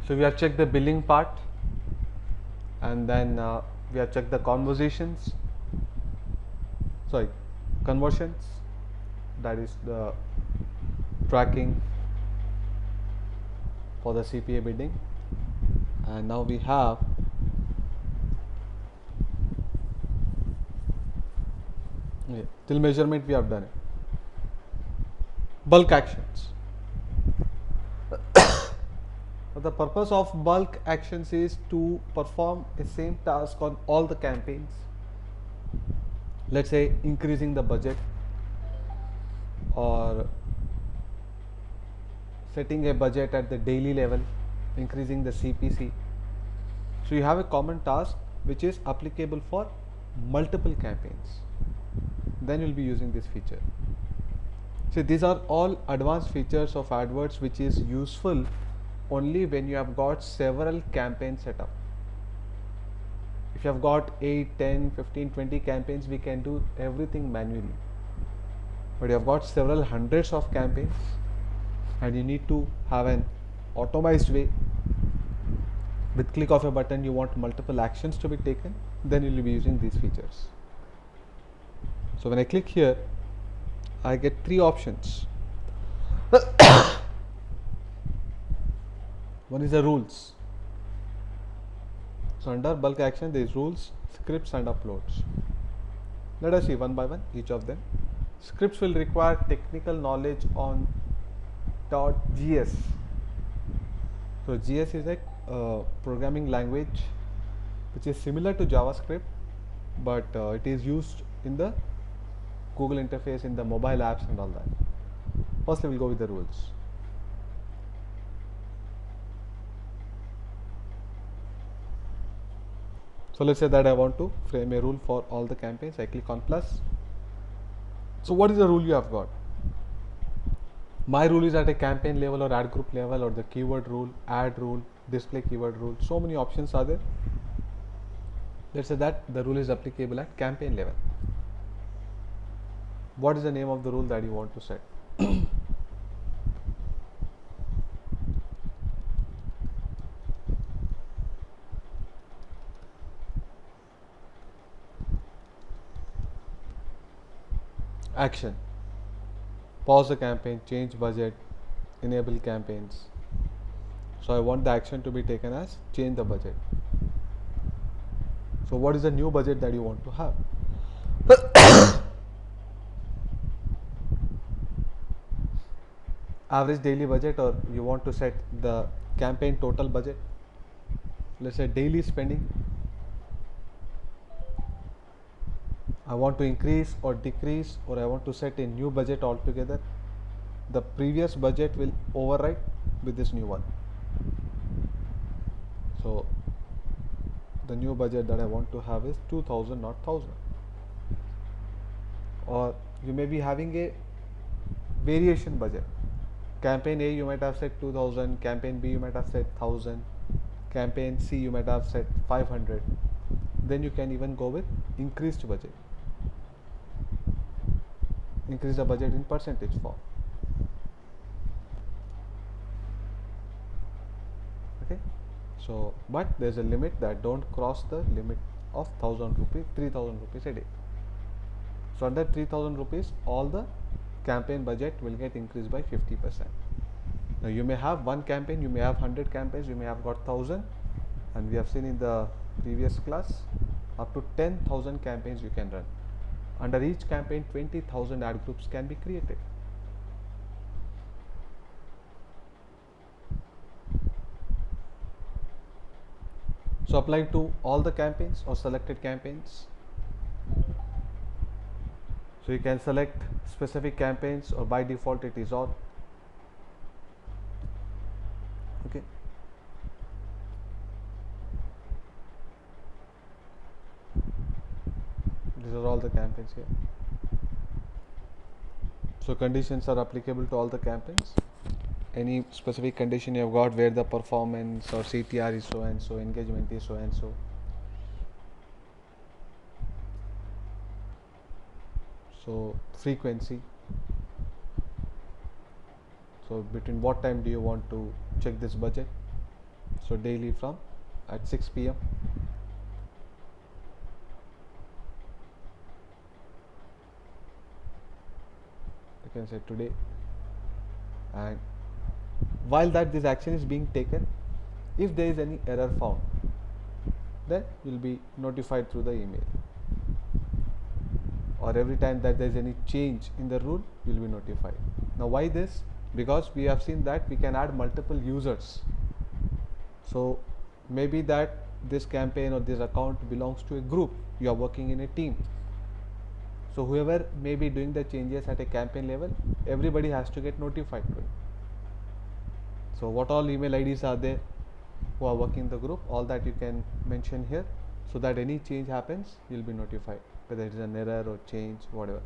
So we have checked the billing part, and then we have checked the conversions, sorry, conversions, that is the tracking for the CPA bidding. And now we have till measurement we have done it. Bulk actions. The purpose of bulk actions is to perform a same task on all the campaigns. Let's say increasing the budget or setting a budget at the daily level, increasing the CPC. So you have a common task which is applicable for multiple campaigns. Then you'll be using this feature. So these are all advanced features of AdWords which is useful only when you have got several campaigns set up. If you have got 8, 10, 15, 20 campaigns, we can do everything manually. But you have got several hundreds of campaigns and you need to have an automized way. With click of a button, you want multiple actions to be taken, then you will be using these features. So when I click here, I get 3 options. One is the rules. So under bulk action, there is rules, scripts and uploads. Let us see one by one each of them. Scripts will require technical knowledge on .gs. So GS is a programming language which is similar to JavaScript, but it is used in the Google interface, in the mobile apps and all that. Firstly, we'll go with the rules. So let's say that I want to frame a rule for all the campaigns. I click on plus. So what is the rule you have got? My rule is at a campaign level or ad group level, or the keyword rule, ad rule, display keyword rule. So many options are there. Let's say that the rule is applicable at campaign level. What is the name of the rule that you want to set? Action. Pause the campaign, change budget, enable campaigns. So I want the action to be taken as change the budget. So what is the new budget that you want to have? Average daily budget, or you want to set the campaign total budget. Let's say daily spending. I want to increase or decrease, or I want to set a new budget altogether. The previous budget will override with this new one. So the new budget that I want to have is 2000, not 1000. Or you may be having a variation budget. Campaign A you might have set 2000, campaign B you might have set 1000, campaign C you might have set 500. Then you can even go with increased budget. Increase the budget in percentage form. Okay. So, but there's a limit that don't cross the limit of 1000 rupees, 3000 rupees a day. So under 3000 rupees, all the campaign budget will get increased by 50%. Now you may have one campaign, you may have 100 campaigns, you may have got 1000, and we have seen in the previous class up to 10,000 campaigns you can run. Under each campaign, 20,000 ad groups can be created. So apply to all the campaigns or selected campaigns. So you can select specific campaigns, or by default it is all. Okay. These are all the campaigns here. So conditions are applicable to all the campaigns. Any specific condition you have got where the performance or CTR is so and so, engagement is so and so. So frequency. So between what time do you want to check this budget? So daily from at 6 p.m. You can say today, and while that this action is being taken, if there is any error found, then you will be notified through the email, or every time that there is any change in the rule, you will be notified. Now why this? Because we have seen that we can add multiple users. So maybe that this campaign or this account belongs to a group, you are working in a team. So whoever may be doing the changes at a campaign level, everybody has to get notified to it. So what all email IDs are there who are working in the group, all that you can mention here, so that any change happens, you'll be notified, whether it is an error or change, whatever.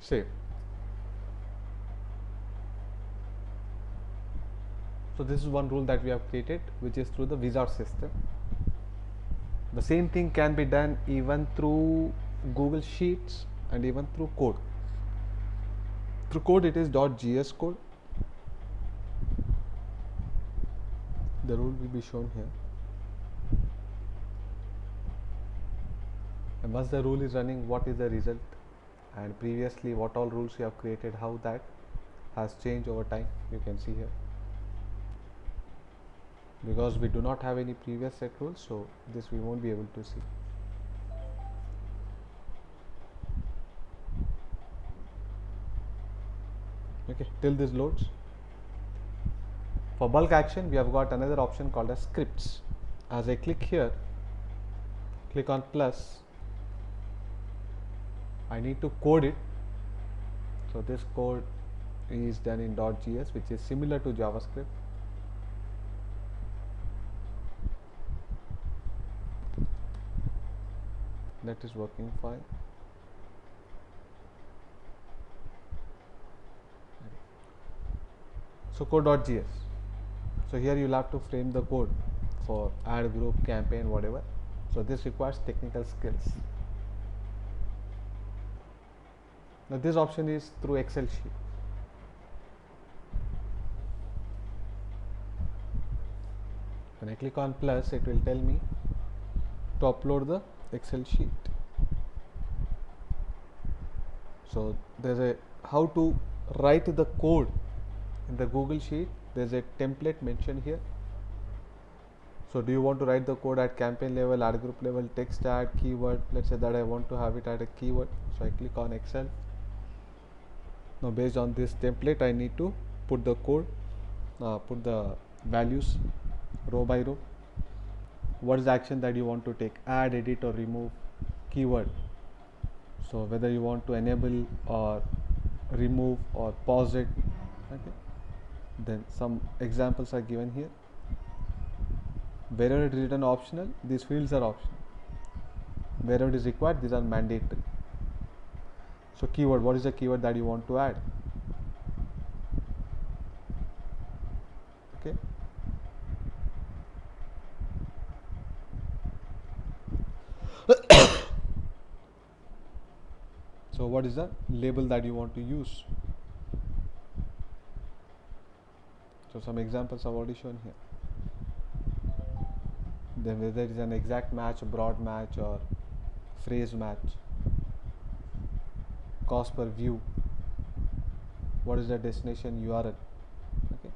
Save. So this is one rule that we have created, which is through the wizard system. The same thing can be done even through Google Sheets and even through code. Through code it is .gs code. The rule will be shown here. And once the rule is running, what is the result? And previously what all rules you have created, how that has changed over time, you can see here. Because we do not have any previous set rules, so this we won't be able to see. Okay, till this loads. For bulk action, we have got another option called as scripts. As I click here, click on plus, I need to code it. So this code is done in .gs, which is similar to JavaScript. That is working fine. So code.gs. So here you will have to frame the code for add group, campaign, whatever. So this requires technical skills. Now this option is through Excel sheet. When I click on plus, it will tell me to upload the Excel sheet. So there's a how to write the code in the Google Sheet. There's a template mentioned here. So do you want to write the code at campaign level, ad group level, text ad, keyword? Let's say that I want to have it at a keyword. So I click on Excel. Now based on this template, I need to put the code, put the values row by row. What is the action that you want to take? Add, edit or remove keyword. So whether you want to enable or remove or pause it. Okay. Then some examples are given here. Wherever it is written optional, these fields are optional. Wherever it is required, these are mandatory. So keyword, what is the keyword that you want to add? Okay. So what is the label that you want to use? So some examples are already shown here. Then whether it is an exact match, broad match or phrase match. Cost per view. What is the destination URL? Okay.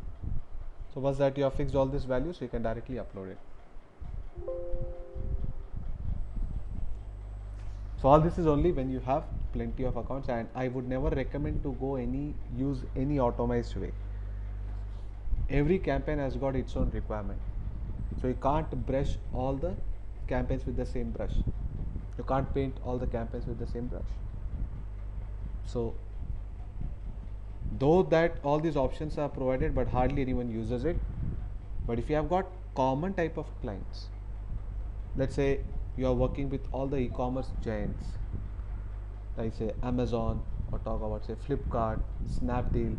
So once that you have fixed all these values, you can directly upload it. So all this is only when you have plenty of accounts, and I would never recommend to go use any automized way. Every campaign has got its own requirement. So you can't brush all the campaigns with the same brush. You can't paint all the campaigns with the same brush. So though that all these options are provided, but hardly anyone uses it. But if you have got common type of clients, let's say you are working with all the e-commerce giants, like say Amazon, or talk about say Flipkart, Snapdeal.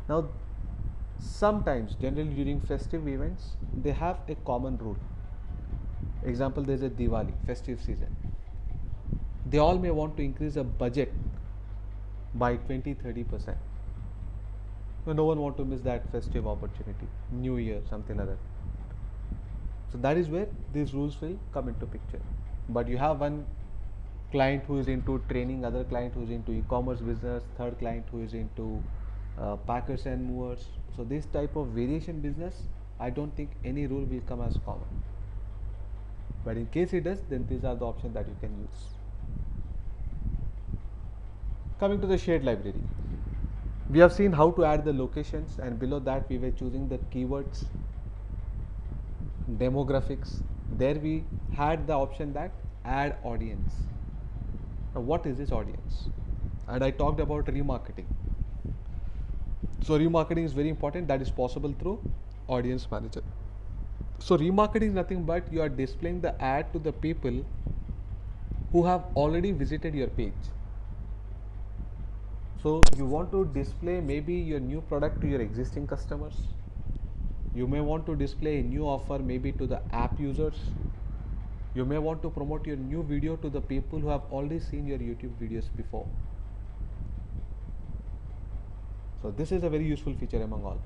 Now sometimes, generally during festive events, they have a common rule. Example, there is a Diwali, festive season. They all may want to increase the budget by 20-30%. No one want to miss that festive opportunity, New Year, something like that. So that is where these rules will come into picture. But you have one client who is into training, other client who is into e-commerce business, third client who is into packers and movers. So this type of variation business, I don't think any rule will come as common. But in case it does, then these are the options that you can use. Coming to the shared library, we have seen how to add the locations, and below that we were choosing the keywords, demographics. There we had the option that add audience. Now what is this audience? And I talked about remarketing. So remarketing is very important. That is possible through audience manager. So remarketing is nothing but you are displaying the ad to the people who have already visited your page. So you want to display maybe your new product to your existing customers. You may want to display a new offer maybe to the app users. You may want to promote your new video to the people who have already seen your YouTube videos before. So this is a very useful feature among all.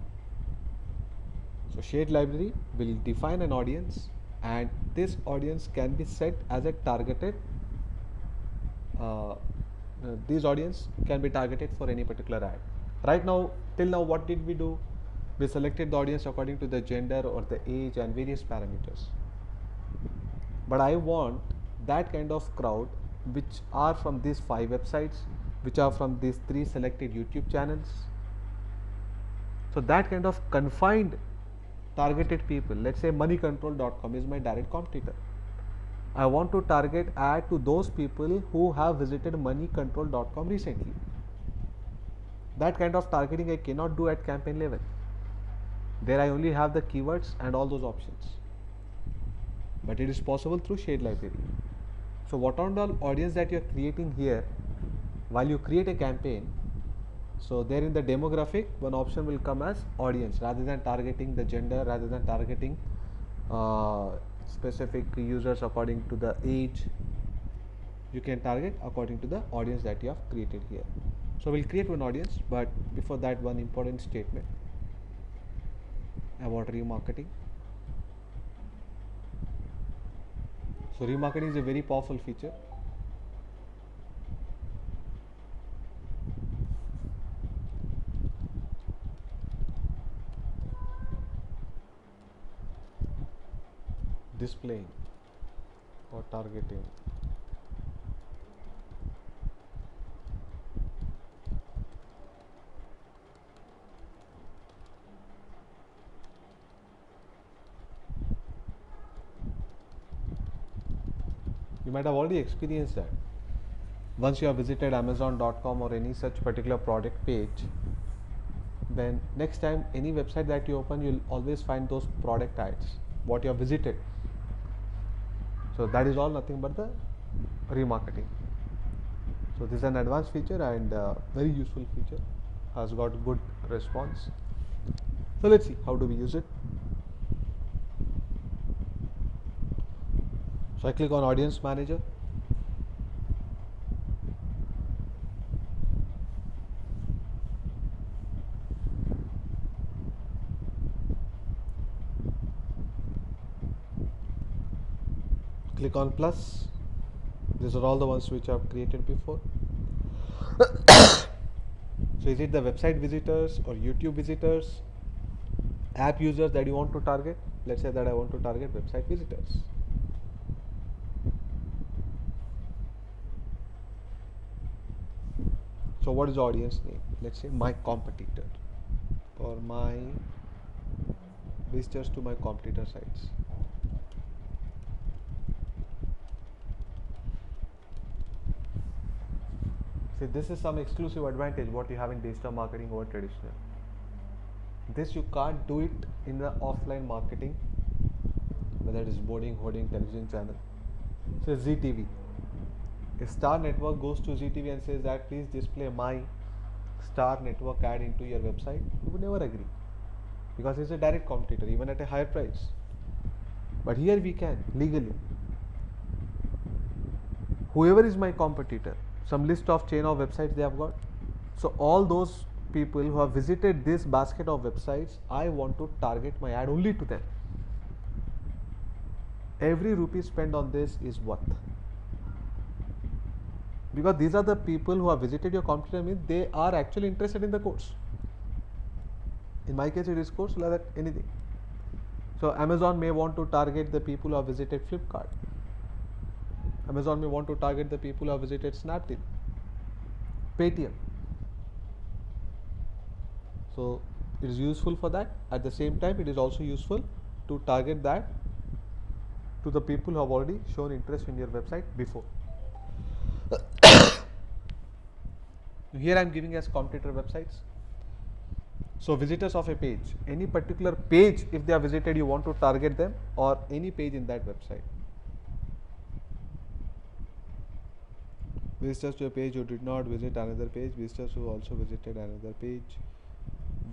So shared library will define an audience, and this audience can be set as a targeted these audience can be targeted for any particular ad. Right now, till now, what did we do? We selected the audience according to the gender or the age and various parameters. But I want that kind of crowd which are from these 5 websites, which are from these 3 selected YouTube channels. So that kind of confined targeted people, let's say moneycontrol.com is my direct competitor. I want to target ad to those people who have visited moneycontrol.com recently. That kind of targeting I cannot do at campaign level. There I only have the keywords and all those options. But it is possible through shared library. So what are the audience that you are creating here while you create a campaign? So there in the demographic, one option will come as audience rather than targeting the gender, rather than targeting specific users according to the age. You can target according to the audience that you have created here. So we'll create one audience, but before that, one important statement about remarketing. So remarketing is a very powerful feature. Displaying or targeting. You might have already experienced that. Once you have visited Amazon.com or any such particular product page, then next time any website that you open, you'll always find those product ads, what you have visited. So that is all nothing but the remarketing. So this is an advanced feature and very useful feature, has got good response. So let's see how do we use it. So I click on audience manager. Click on plus. These are all the ones which I have created before. So is it the website visitors or YouTube visitors, app users that you want to target? Let's say that I want to target website visitors. So what is the audience name? Let's say my competitor, or my visitors to my competitor sites. See, this is some exclusive advantage what you have in digital marketing over traditional. This you can't do it in the offline marketing, whether it is boarding, hoarding, television channel. So ZTV. If Star Network goes to ZTV and says that please display my Star Network ad into your website, you would never agree, because it's a direct competitor even at a higher price. But here we can legally. Whoever is my competitor, some list of chain of websites they have got. So all those people who have visited this basket of websites, I want to target my ad only to them. Every rupee spent on this is worth, because these are the people who have visited your competitor, means they are actually interested in the course. In my case, it is course like that, anything. So Amazon may want to target the people who have visited Flipkart. Amazon may want to target the people who have visited Snapdeal, Paytm. So it is useful for that. At the same time, it is also useful to target that to the people who have already shown interest in your website before. Here I am giving as competitor websites. So visitors of a page, any particular page, if they are visited, you want to target them, or any page in that website. Visitors to a page who did not visit another page, visitors who also visited another page,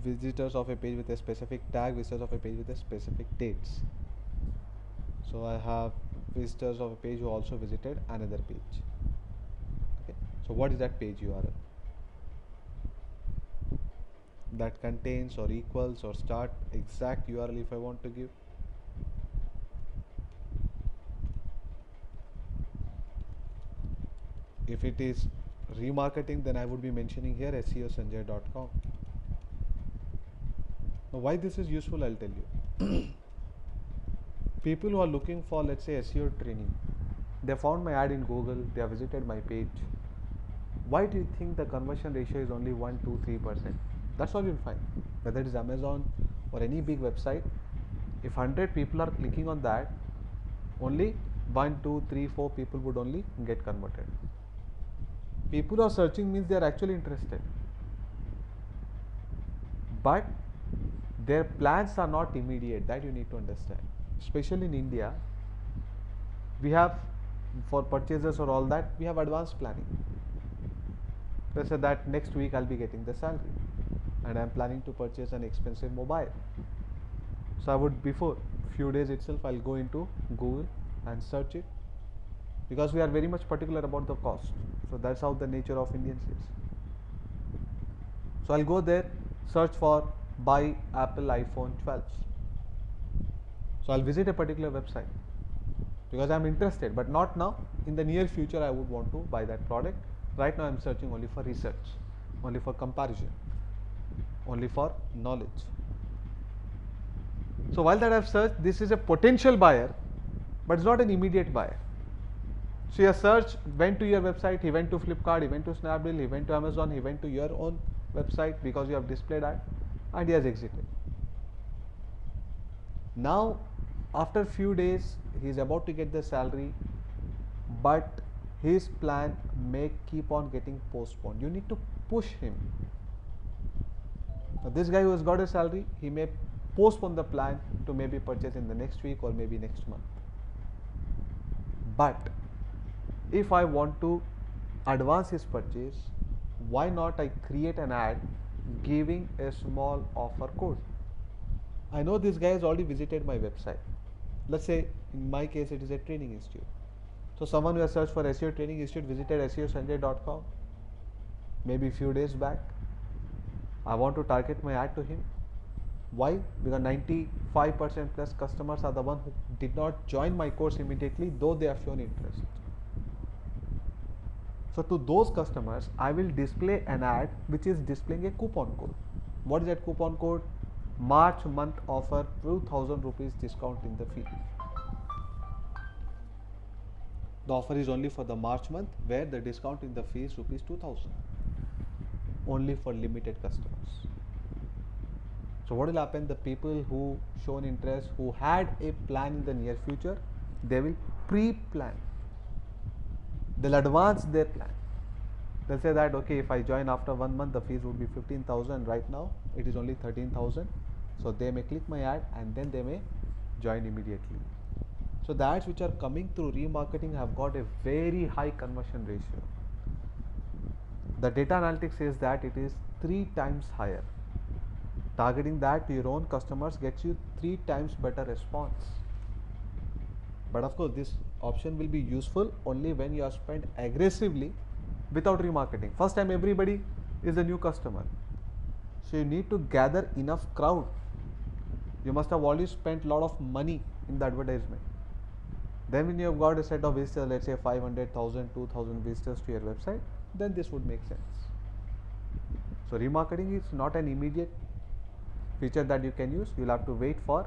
visitors of a page with a specific tag, visitors of a page with a specific dates. So I have visitors of a page who also visited another page. Okay. So what is that page URL? That contains or equals or start exact URL if I want to give. If it is remarketing, then I would be mentioning here seosanjay.com. Now why this is useful, I'll tell you. People who are looking for, let's say, SEO training, they found my ad in Google, they have visited my page. Why do you think the conversion ratio is only 1, 2, 3%? That's all you'll find. Whether it is Amazon or any big website, if 100 people are clicking on that, only 1, 2, 3, 4 people would only get converted. People who are searching means they are actually interested, but their plans are not immediate. That you need to understand. Especially in India, we have, for purchases or all that, we have advanced planning. Let's say that next week I'll be getting the salary and I'm planning to purchase an expensive mobile. So I would, before few days itself, I'll go into Google and search it, because we are very much particular about the cost. So that's how the nature of Indians is. So I'll go there, search for buy Apple iPhone 12. So I'll visit a particular website because I'm interested, but not now. In the near future, I would want to buy that product. Right now, I'm searching only for research, only for comparison, only for knowledge. So while that I've searched, this is a potential buyer, but it's not an immediate buyer. So your search went to your website, he went to Flipkart, he went to Snapdeal, he went to Amazon, he went to your own website because you have displayed ad, and he has exited. Now, after few days, he is about to get the salary, but his plan may keep on getting postponed. You need to push him. Now, this guy who has got a salary, he may postpone the plan to maybe purchase in the next week or maybe next month. But if I want to advance his purchase, why not I create an ad giving a small offer code? I know this guy has already visited my website. Let's say in my case it is a training institute. So someone who has searched for SEO training institute visited seosanjay.com maybe a few days back. I want to target my ad to him. Why? Because 95% plus customers are the one who did not join my course immediately, though they have shown interest. So to those customers, I will display an ad which is displaying a coupon code. What is that coupon code? March month offer, 2000 rupees discount in the fee. The offer is only for the March month, where the discount in the fee is rupees 2000. Only for limited customers. So what will happen? The people who shown interest, who had a plan in the near future, they will pre-plan. They'll advance their plan. They'll say that, okay, if I join after 1 month, the fees would be 15,000. Right now, it is only 13,000. So they may click my ad and then they may join immediately. So the ads which are coming through remarketing have got a very high conversion ratio. The data analytics says that it is 3 times higher. Targeting that to your own customers gets you 3 times better response. But of course, this option will be useful only when you are spent aggressively without remarketing. First time everybody is a new customer. So you need to gather enough crowd. You must have already spent a lot of money in the advertisement. Then when you have got a set of visitors, let's say 500,000, 2,000 visitors to your website, then this would make sense. So remarketing is not an immediate feature that you can use. You'll have to wait for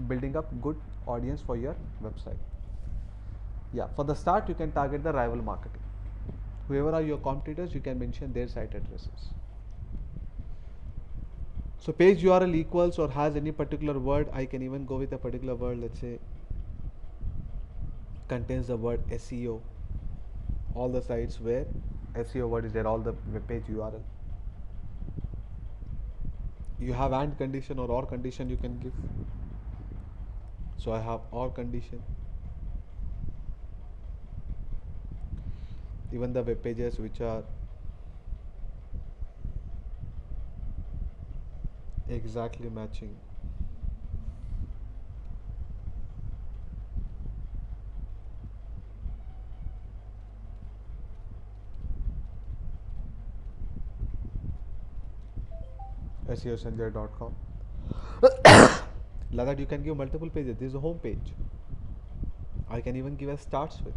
building up good audience for your website. Yeah, for the start you can target the rival marketing. Whoever are your competitors, you can mention their site addresses. So page URL equals or has any particular word. I can even go with a particular word, let's say contains the word SEO. All the sites where SEO word is there, all the web page URL. You have and condition or condition you can give. So I have or condition. Even the web pages which are exactly matching seosanjay.com. Like that you can give multiple pages. This is a home page. I can even give a starts with.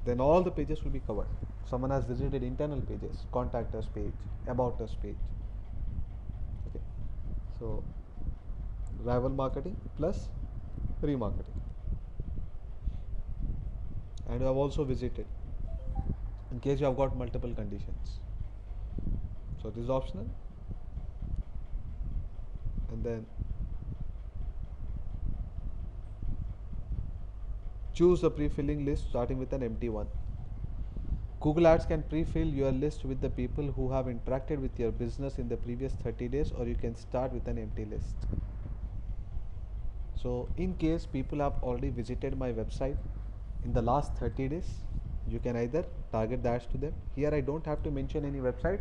Then all the pages will be covered. Someone has visited internal pages, contact us page, about us page. Okay. So rival marketing plus remarketing. And you have also visited in case you have got multiple conditions. So this is optional. And then choose a pre-filling list starting with an empty one. Google Ads can pre-fill your list with the people who have interacted with your business in the previous 30 days, or you can start with an empty list. So in case people have already visited my website in the last 30 days, you can either target the ads to them. Here I don't have to mention any website.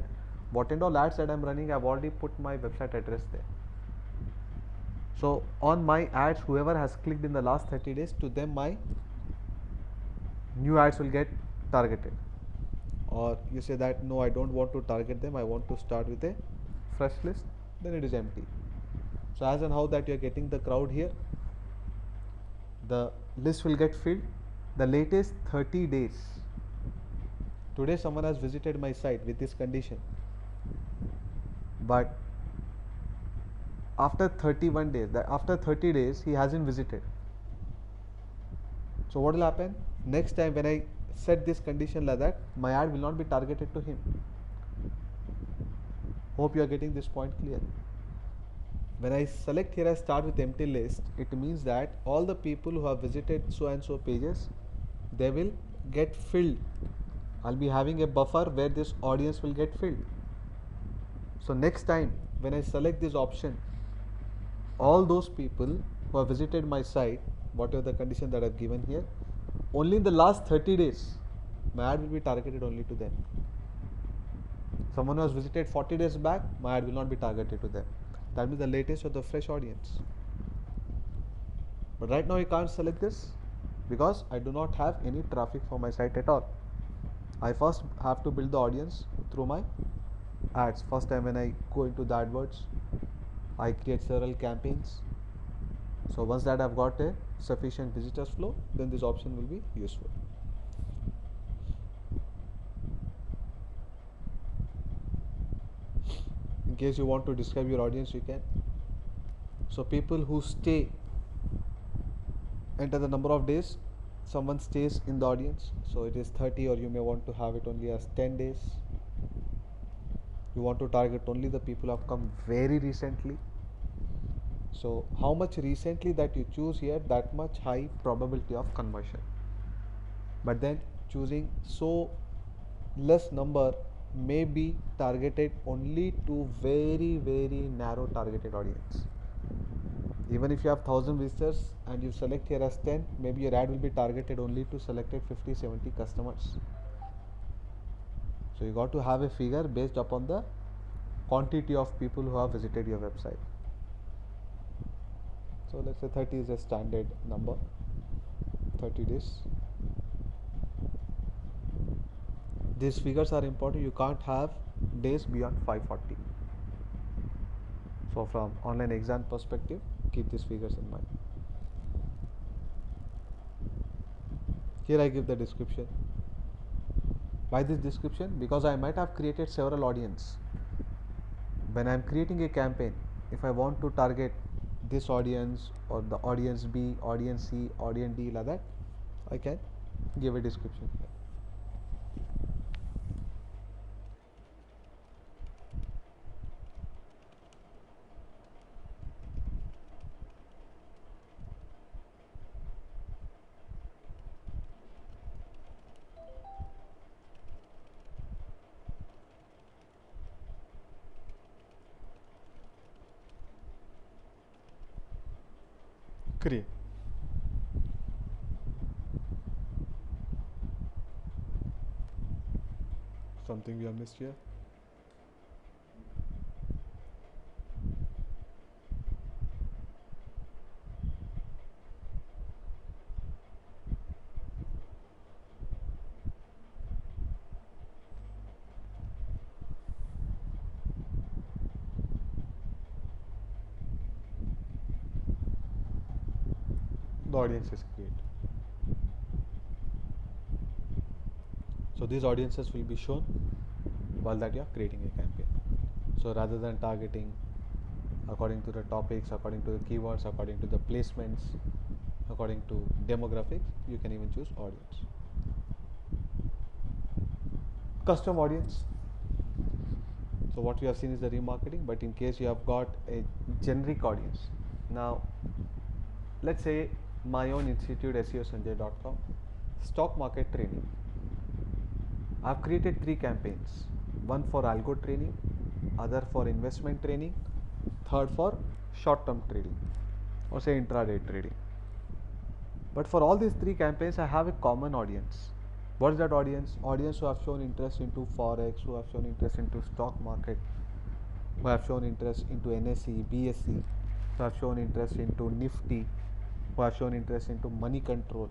What and all ads that I'm running, I've already put my website address there. So on my ads, whoever has clicked in the last 30 days, to them my new ads will get targeted. Or you say that no, I don't want to target them, I want to start with a fresh list, then it is empty. So as and how that you are getting the crowd here, the list will get filled the latest 30 days. Today someone has visited my site with this condition, but after 31 days, after 30 days he hasn't visited. So what will happen? Next time when I set this condition like that, my ad will not be targeted to him. Hope you are getting this point clear. When I select here, I start with empty list, it means that all the people who have visited so and so pages, they will get filled. I'll be having a buffer where this audience will get filled. So next time when I select this option, all those people who have visited my site, whatever the condition that I've given here, only in the last 30 days, my ad will be targeted only to them. Someone who has visited 40 days back, my ad will not be targeted to them. That means the latest or the fresh audience. But right now I can't select this because I do not have any traffic for my site at all. I first have to build the audience through my ads. First time when I go into the AdWords, I create several campaigns. So once that I've got a sufficient visitors flow, then this option will be useful. In case you want to describe your audience, you can. So people who stay, enter the number of days someone stays in the audience. So it is 30, or you may want to have it only as 10 days. You want to target only the people who have come very recently. So how much recently that you choose here, that much high probability of conversion. But then choosing so less number may be targeted only to very narrow targeted audience. Even if you have 1000 visitors and you select here as 10, maybe your ad will be targeted only to selected 50-70 customers. So you got to have a figure based upon the quantity of people who have visited your website. So let's say 30 is a standard number, 30 days. These figures are important. You can't have days beyond 540. So from online exam perspective, keep these figures in mind. Here I give the description. Why this description? Because I might have created several audience. When I am creating a campaign, if I want to target this audience or the audience B, audience C, audience D, like that, I can give a description here. Create. Something we have missed here. The audience is created. So these audiences will be shown while that you are creating a campaign. So rather than targeting according to the topics, according to the keywords, according to the placements, according to demographics, you can even choose audience. Custom audience. So what we have seen is the remarketing, but in case you have got a generic audience. Now let's say my own institute seosanjay.com stock market training. I've created 3 campaigns, one for algo training, other for investment training, third for short term trading or say intraday trading. But for all these 3 campaigns, I have a common audience. What is that audience? Audience who have shown interest into forex, who have shown interest into stock market, who have shown interest into NSE, BSE, who have shown interest into Nifty, who have shown interest into money control.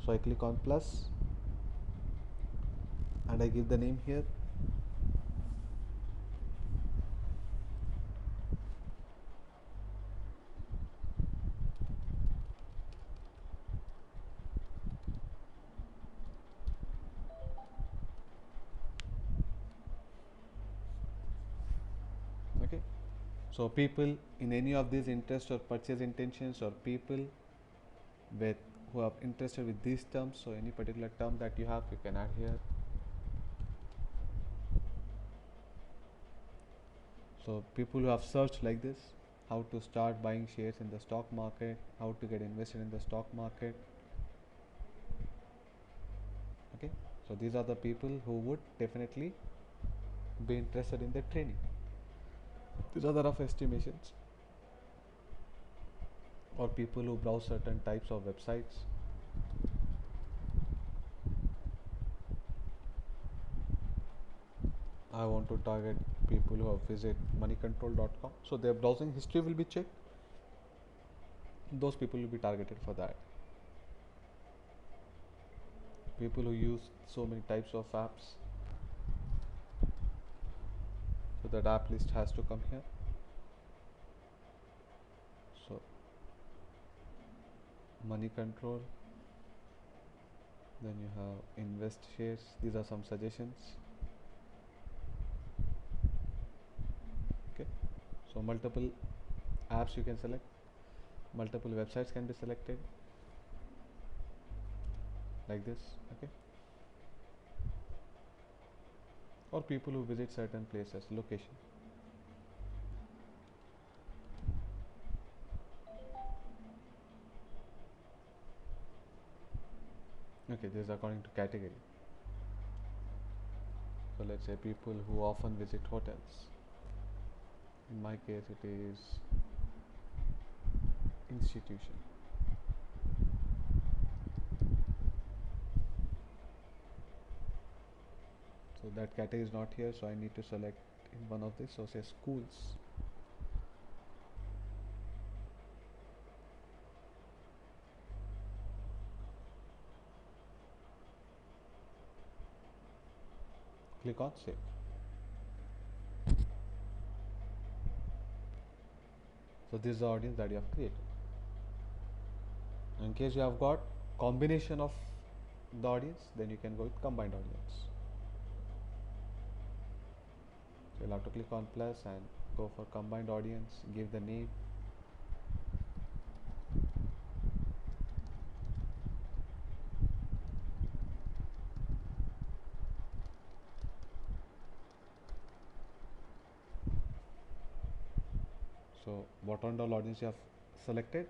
So I click on plus and I give the name here. Okay. So people in any of these interest or purchase intentions, or people with who are interested with these terms, so any particular term that you have, you can add here. So people who have searched like this, how to start buying shares in the stock market, how to get invested in the stock market. Okay, so these are the people who would definitely be interested in the training. These are the rough estimations. Or people who browse certain types of websites. I want to target people who have visit moneycontrol.com, so their browsing history will be checked. Those people will be targeted for that. People who use so many types of apps, so that app list has to come here. So money control, then you have invest shares. These are some suggestions. Okay, so multiple apps you can select, multiple websites can be selected like this. Okay, or people who visit certain places, location. Okay, this is according to category. So let's say people who often visit hotels. In my case it is institution. So that category is not here, so I need to select in one of these. So say schools. Click on save. So this is the audience that you have created. In case you have got combination of the audience, then you can go with combined audience. So you'll have to click on plus and go for combined audience, give the name. So what all audience you have selected.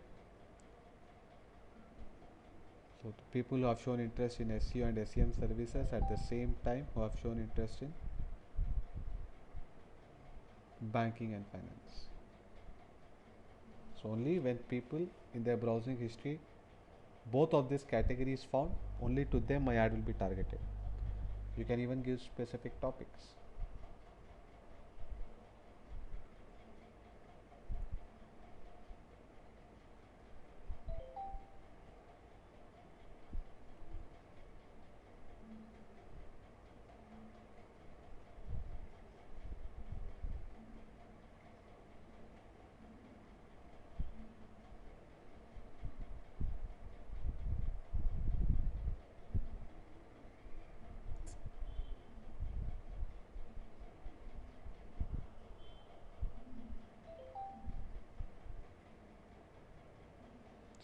So the people who have shown interest in SEO and SEM services at the same time who have shown interest in banking and finance. So only when people in their browsing history both of these categories found, only to them my ad will be targeted. You can even give specific topics.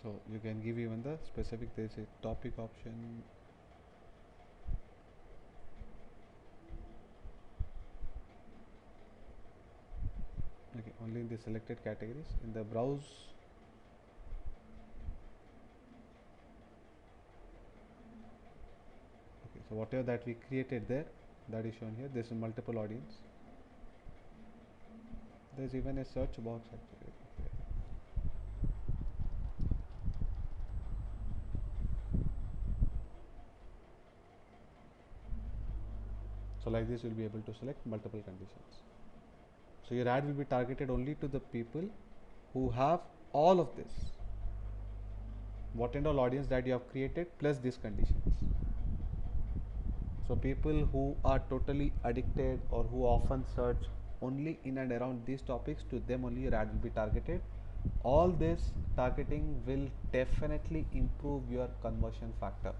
So you can give even the specific, there is a topic option. Okay, only in the selected categories. In the browse, okay, so whatever that we created there, that is shown here. This is multiple audience. There is even a search box actually. Okay. So like this, you will be able to select multiple conditions. So your ad will be targeted only to the people who have all of this. What and all audience that you have created plus these conditions. So people who are totally addicted or who often search only in and around these topics, to them only your ad will be targeted. All this targeting will definitely improve your conversion factor.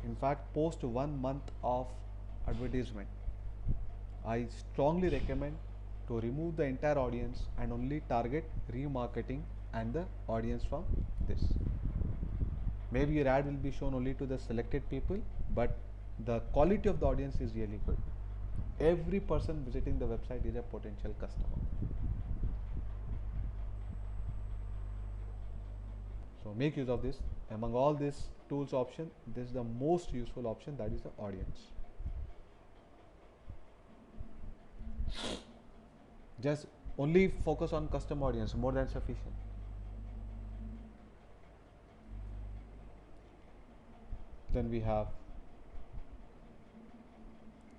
In fact, post 1 month of advertisement, I strongly recommend to remove the entire audience and only target remarketing and the audience from this. Maybe your ad will be shown only to the selected people, but the quality of the audience is really good. Every person visiting the website is a potential customer. So make use of this. Among all these tools option, this is the most useful option, that is the audience. Just only focus on custom audience, more than sufficient. Then we have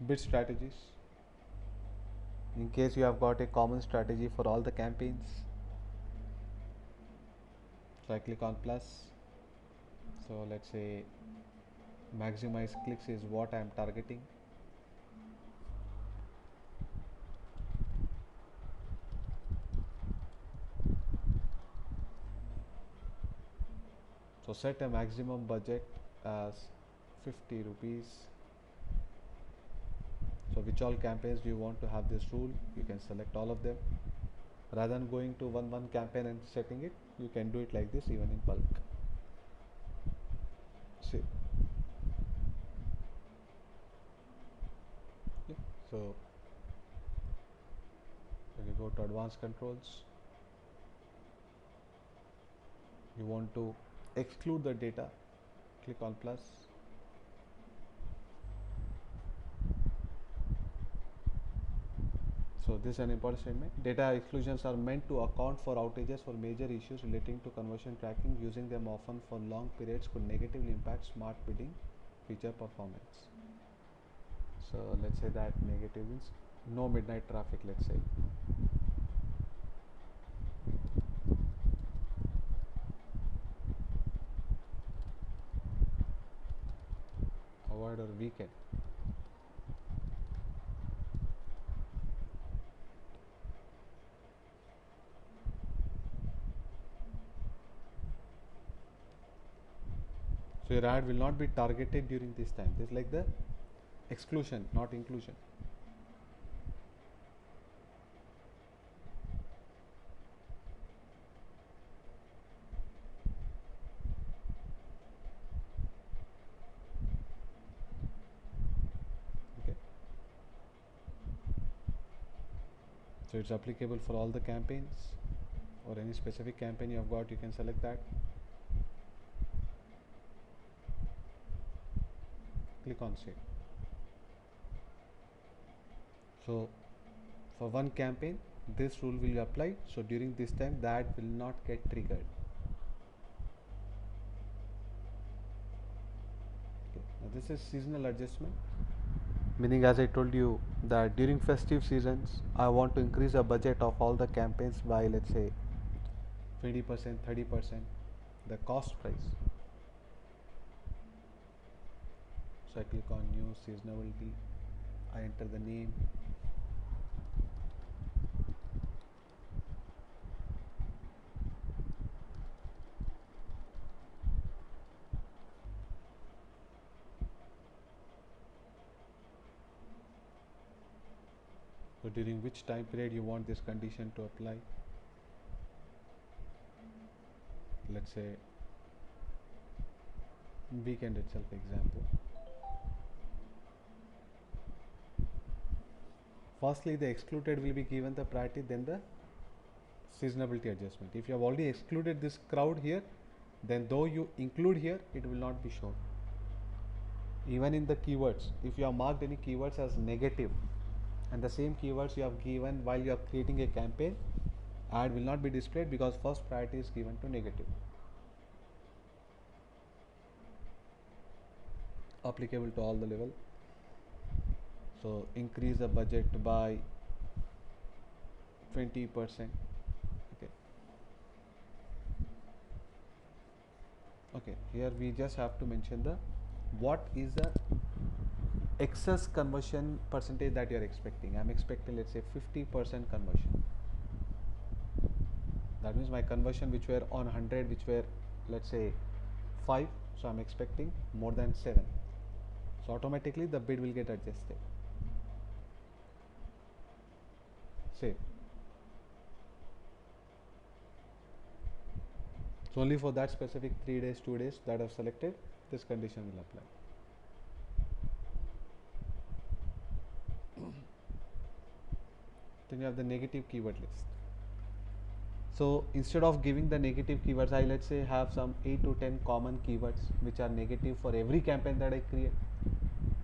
bid strategies. In case you have got a common strategy for all the campaigns, so I click on plus. So let's say maximize clicks is what I am targeting. So set a maximum budget as 50 rupees. So which all campaigns do you want to have this rule? You can select all of them. Rather than going to one campaign and setting it, you can do it like this even in bulk. See. Yeah. So when you go to advanced controls, you want to exclude the data, click on plus. So this is an important statement. Data exclusions are meant to account for outages or major issues relating to conversion tracking. Using them often for long periods could negatively impact smart bidding feature performance. So let's say that negative means no midnight traffic, let's say. Avoid or weekend. So your ad will not be targeted during this time. This is like the exclusion, not inclusion. Okay. So it's applicable for all the campaigns, or any specific campaign you have got, you can select that. Click on save. So for one campaign this rule will apply, so during this time the ad will not get triggered. Okay. Now this is seasonal adjustment, meaning as I told you that during festive seasons I want to increase the budget of all the campaigns by, let's say, 20%, 30%, the cost price. So I click on new seasonality, I enter the name, so during which time period you want this condition to apply. Let's say weekend itself example. Firstly the excluded will be given the priority, then the seasonality adjustment. If you have already excluded this crowd here, then though you include here, it will not be shown. Even in the keywords, if you have marked any keywords as negative and the same keywords you have given while you are creating a campaign, ad will not be displayed because first priority is given to negative. Applicable to all the level. So increase the budget by 20%. Okay. Okay, here we just have to mention the what is the excess conversion percentage that you are expecting. I am expecting, let's say, 50% conversion. That means my conversion which were on 100, which were, let's say, 5, so I am expecting more than 7. So automatically the bid will get adjusted. Save. So only for that specific 3 days, 2 days that I have selected, this condition will apply. Then you have the negative keyword list. So instead of giving the negative keywords, I, let's say, have some 8 to 10 common keywords which are negative for every campaign that I create.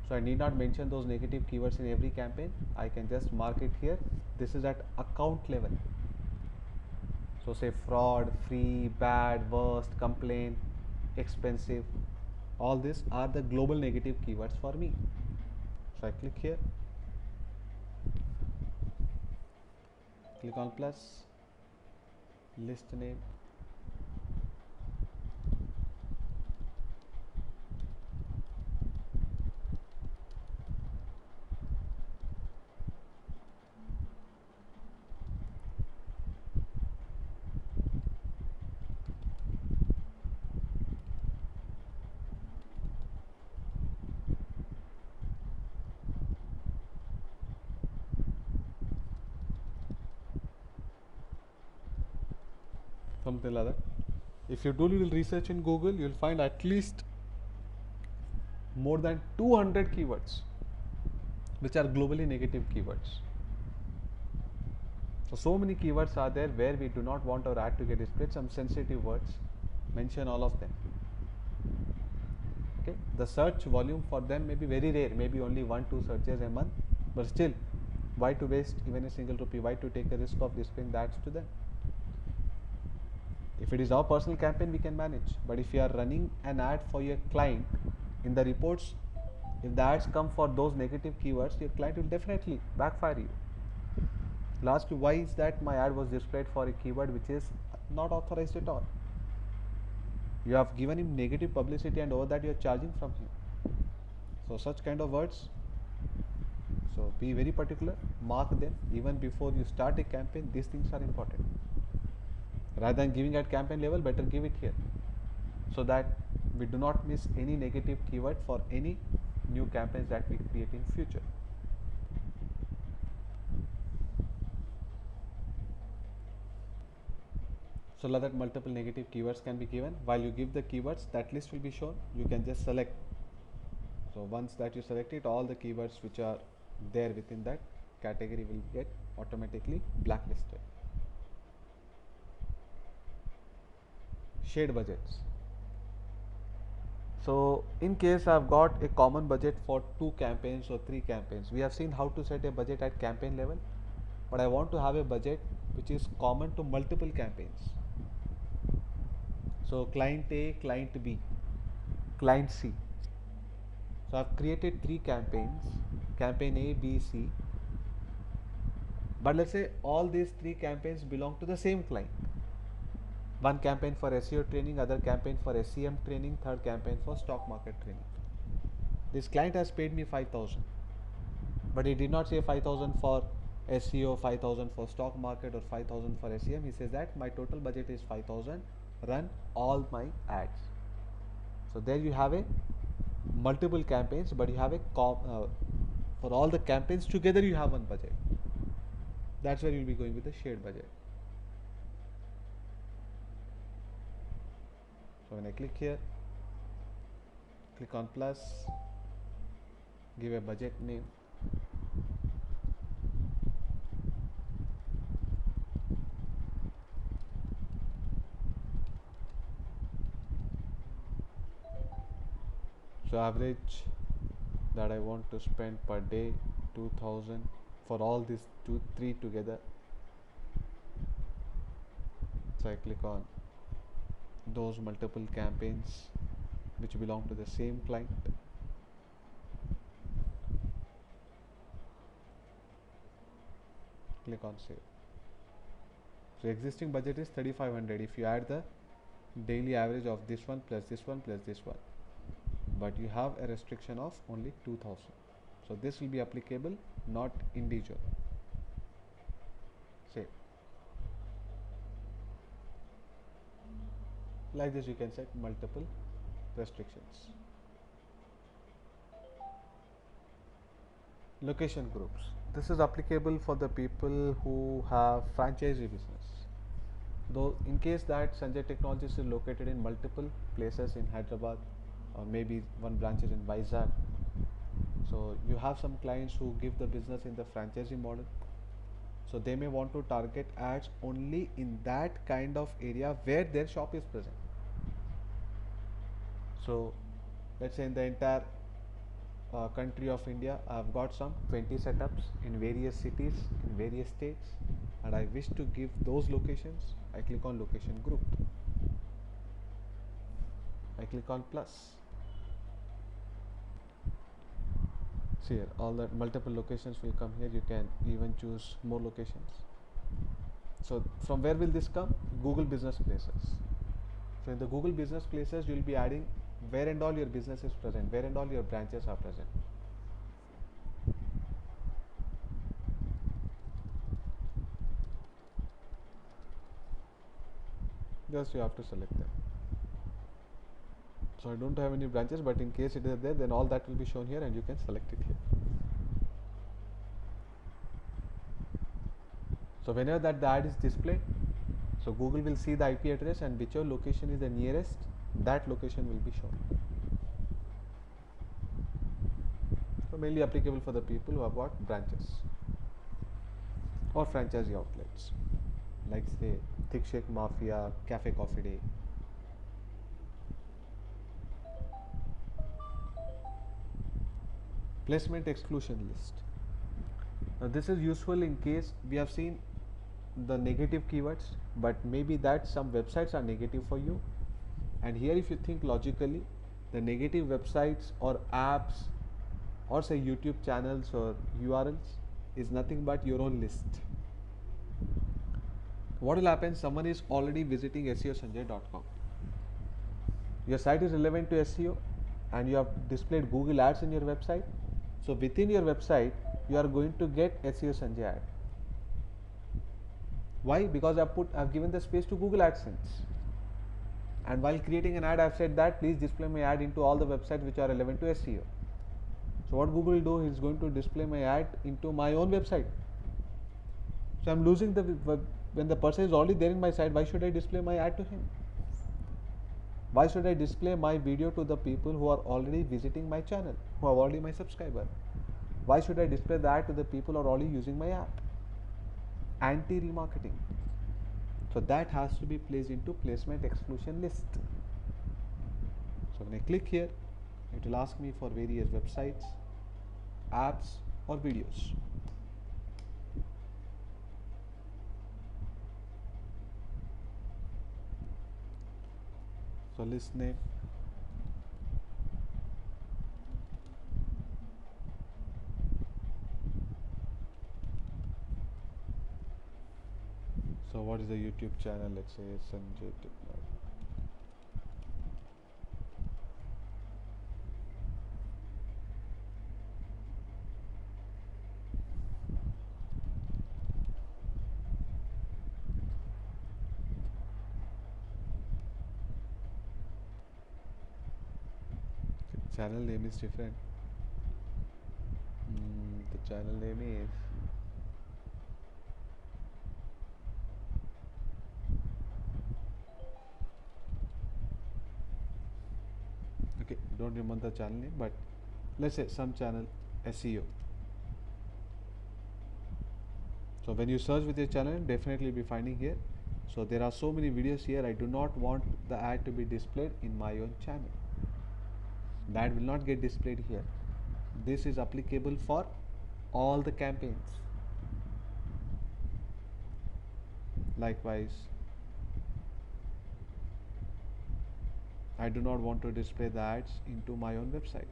So I need not mention those negative keywords in every campaign. I can just mark it here. This is at account level. So say fraud, free, bad, worst, complaint, expensive. All these are the global negative keywords for me. So I click here, click on plus, list name, something like that. If you do little research in Google, you will find at least more than 200 keywords which are globally negative keywords. So many keywords are there where we do not want our ad to get displayed. Some sensitive words, mention all of them. Okay, the search volume for them may be very rare, maybe only 1-2 searches a month, but still, why to waste even a single rupee? Why to take a risk of displaying that to them? If it is our personal campaign, we can manage. But if you are running an ad for your client, in the reports, if the ads come for those negative keywords, your client will definitely backfire you. Lastly, why is that my ad was displayed for a keyword which is not authorized at all? You have given him negative publicity and over that you are charging from him. So such kind of words, so be very particular, mark them even before you start a campaign. These things are important. Rather than giving at campaign level, better give it here, so that we do not miss any negative keyword for any new campaigns that we create in future. So now that multiple negative keywords can be given, while you give the keywords, that list will be shown. You can just select. So once that you select it, all the keywords which are there within that category will get automatically blacklisted. Shared budgets. So in case I've got a common budget for 2 campaigns or 3 campaigns, we have seen how to set a budget at campaign level, but I want to have a budget which is common to multiple campaigns. So client A, client B, client C. So I've created 3 campaigns, campaign A, B, C, but let's say all these 3 campaigns belong to the same client. One campaign for SEO training, other campaign for SEM training, third campaign for stock market training. This client has paid me 5,000, but he did not say 5,000 for SEO, 5,000 for stock market, or 5,000 for SEM. He says that my total budget is 5,000, run all my ads. So there you have a multiple campaigns, but you have a for all the campaigns together you have one budget. That's where you'll be going with the shared budget. So when I click here, click on plus, give a budget name, so average that I want to spend per day 2,000 for all these 3 together. So I click on those multiple campaigns which belong to the same client. Click on save. So existing budget is 3,500 if you add the daily average of this one plus this one plus this one, but you have a restriction of only 2,000. So this will be applicable, not individual. Save. Like this you can set multiple restrictions. Location groups. This is applicable for the people who have franchisee business. Though in case that Sanjay Technologies is located in multiple places in Hyderabad, or maybe one branch is in Vizag, so you have some clients who give the business in the franchisee model. So they may want to target ads only in that kind of area where their shop is present. So let's say in the entire country of India, I've got some 20 setups in various cities, in various states, and I wish to give those locations. I click on location group. I click on plus. See here, all the multiple locations will come here. You can even choose more locations. So from where will this come? Google Business Places. So in the Google Business Places, you will be adding where and all your business is present, where and all your branches are present. Just you have to select them. So I don't have any branches, but in case it is there, then all that will be shown here and you can select it here. So whenever that the ad is displayed, so Google will see the IP address, and whichever location is the nearest, that location will be shown. So mainly applicable for the people who have got branches or franchisee outlets, like say Thick Shake Mafia, Cafe Coffee Day. Placement exclusion list. Now this is useful in case we have seen the negative keywords, but maybe that some websites are negative for you, and here if you think logically, the negative websites or apps or say YouTube channels or URLs is nothing but your own list. What will happen? Someone is already visiting SEOsanjay.com. Your site is relevant to SEO and you have displayed Google ads in your website. So within your website, you are going to get SEO Sanjay ad. Why? Because I've given the space to Google AdSense. And while creating an ad, I've said that please display my ad into all the websites which are relevant to SEO. So what Google will do is going to display my ad into my own website. So I'm losing when the person is already there in my site, why should I display my ad to him? Why should I display my video to the people who are already visiting my channel, who are already my subscriber? Why should I display that to the people who are already using my app? Anti-remarketing. So that has to be placed into placement exclusion list. So when I click here, it will ask me for various websites, apps or videos. So list name, so what is the YouTube channel? Let's say Sanjay Technology. Channel name is different. The channel name is okay, don't remember the channel name, but let's say some channel SEO. So when you search with your channel, definitely be finding here. So there are so many videos here. I do not want the ad to be displayed in my own channel. That will not get displayed here. This is applicable for all the campaigns. Likewise, I do not want to display the ads into my own website.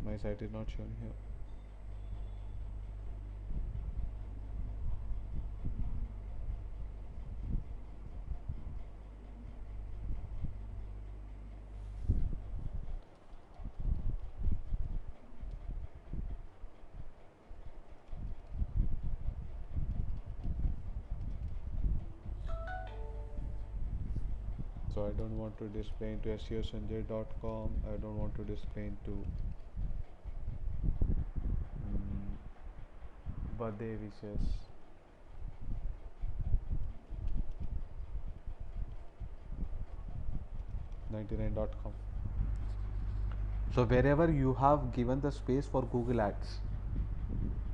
My site is not shown here. So I don't want to display into seosanjay.com. I don't want to display into birthday wishes. $99.com. So wherever you have given the space for Google Ads,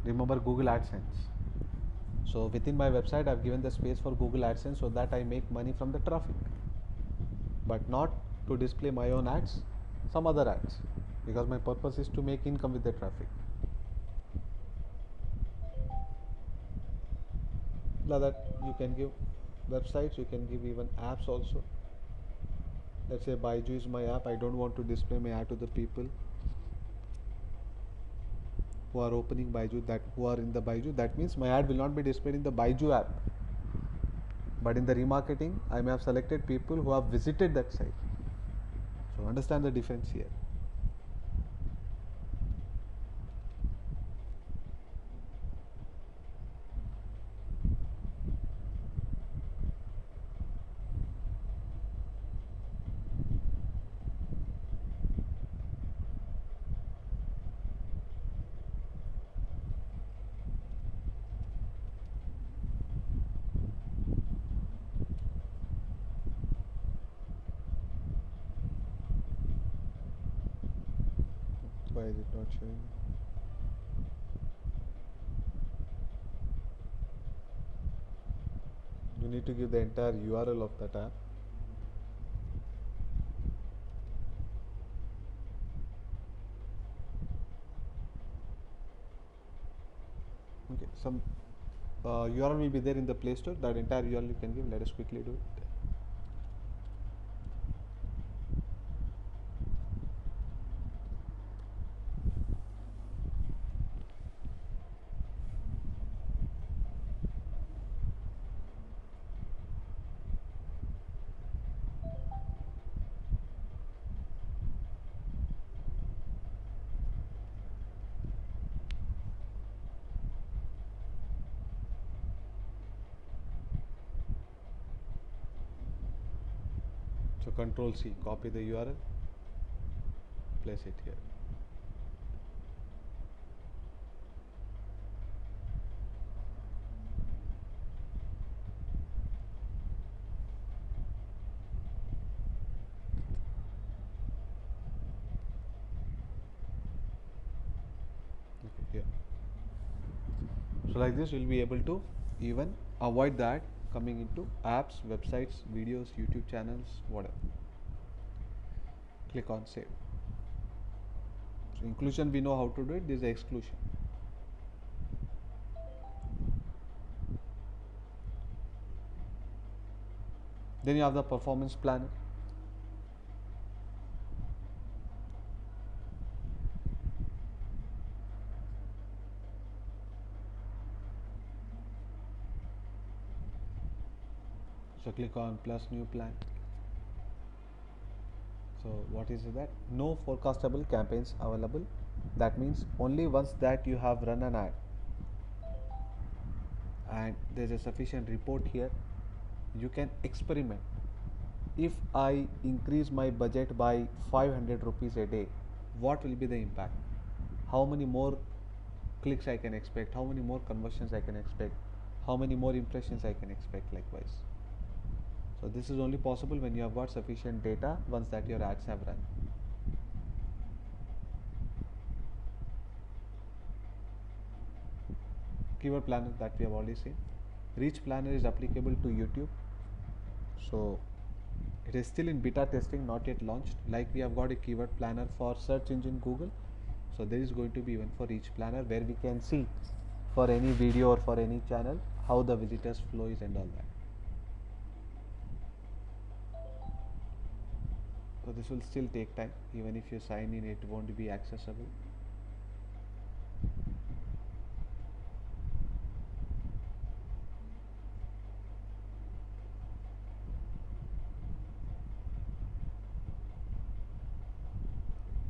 remember Google AdSense. So within my website, I've given the space for Google AdSense so that I make money from the traffic, but not to display my own ads, some other ads, because my purpose is to make income with the traffic. Like that, you can give websites, you can give even apps also. Let's say Byju is my app. I don't want to display my ad to the people who are opening Byju, who are in the Byju. That means my ad will not be displayed in the Byju app, but in the remarketing, I may have selected people who have visited that site. So understand the difference here. Why is it not showing? You need to give the entire URL of that app. Okay, some URL will be there in the Play Store. That entire URL you can give. Let us quickly do it. So Control C, copy the URL, place it here. Okay, here. So like this, you'll be able to even avoid that coming into apps, websites, videos, YouTube channels, whatever. Click on save. So inclusion, we know how to do it. This is the exclusion. Then you have the performance planner. So click on plus new plan. So what is that? No forecastable campaigns available. That means only once that you have run an ad and there's a sufficient report here, you can experiment. If I increase my budget by 500 rupees a day, what will be the impact? How many more clicks I can expect? How many more conversions I can expect? How many more impressions I can expect likewise? So this is only possible when you have got sufficient data once that your ads have run. Keyword planner that we have already seen. Reach planner is applicable to YouTube. So it is still in beta testing, not yet launched. Like we have got a keyword planner for search engine Google. So there is going to be one for Reach planner where we can see for any video or for any channel how the visitors flow is and all that. So this will still take time. Even if you sign in, it won't be accessible.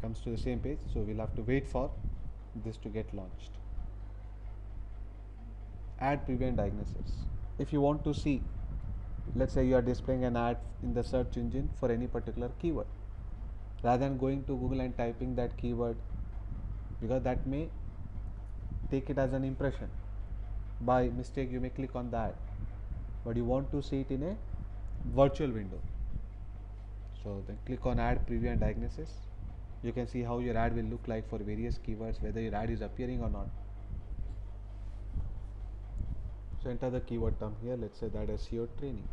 Comes to the same page, so we'll have to wait for this to get launched. Ad preview and diagnosis. If you want to see, let's say you are displaying an ad in the search engine for any particular keyword, rather than going to Google and typing that keyword, because that may take it as an impression. By mistake you may click on that, but you want to see it in a virtual window. So then click on ad preview and diagnosis. You can see how your ad will look like for various keywords, whether your ad is appearing or not. So enter the keyword term here, let's say that SEO training.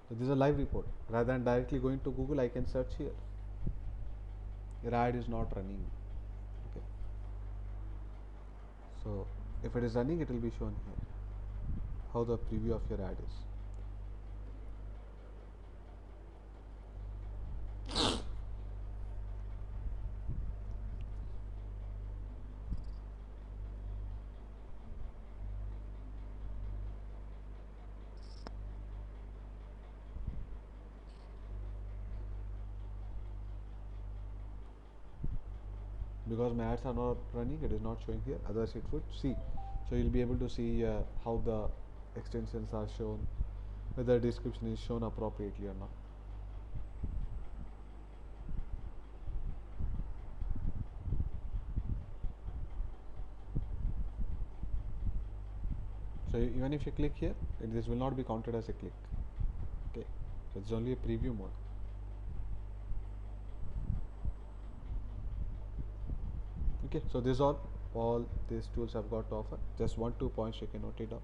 So this is a live report. Rather than directly going to Google, I can search here. Your ad is not running. Okay. So if it is running, it will be shown here how the preview of your ad is. Because my ads are not running, it is not showing here, otherwise it would see. So you'll be able to see how the extensions are shown, whether description is shown appropriately or not. So even if you click here, this will not be counted as a click. Okay, so it's only a preview mode. Okay, so this is all these tools have got to offer. Just 1-2 points you can note it down.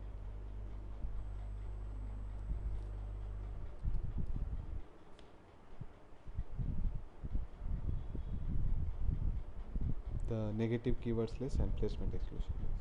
The negative keywords list and placement exclusion list.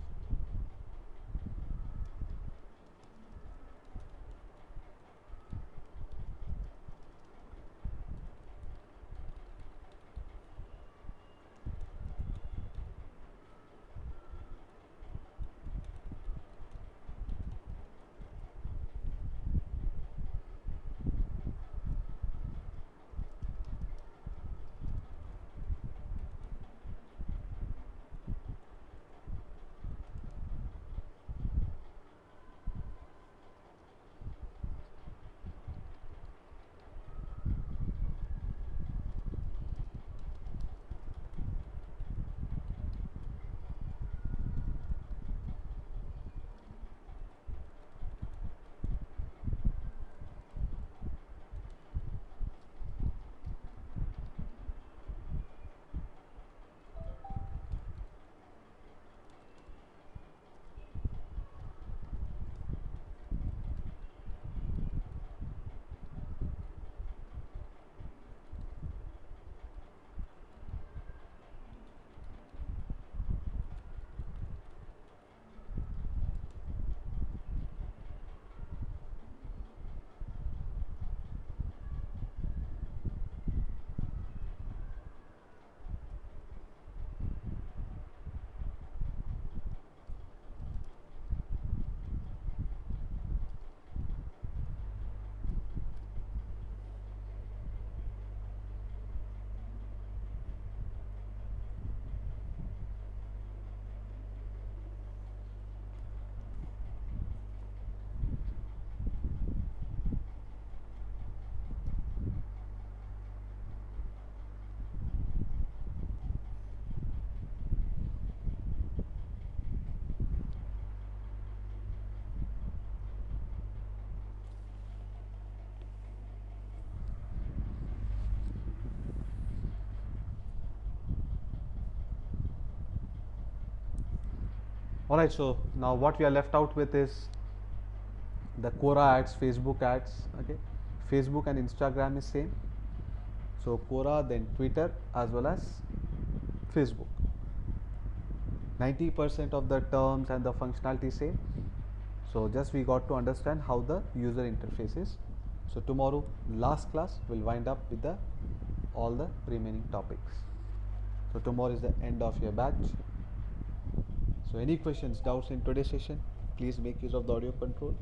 Alright, so now what we are left out with is the Quora ads, Facebook ads. Okay, Facebook and Instagram is same. So Quora, then Twitter as well as Facebook. 90% of the terms and the functionality same. So just we got to understand how the user interface is. So tomorrow, last class, will wind up with the all the remaining topics. So tomorrow is the end of your batch. So any questions, doubts in today's session, please make use of the audio control.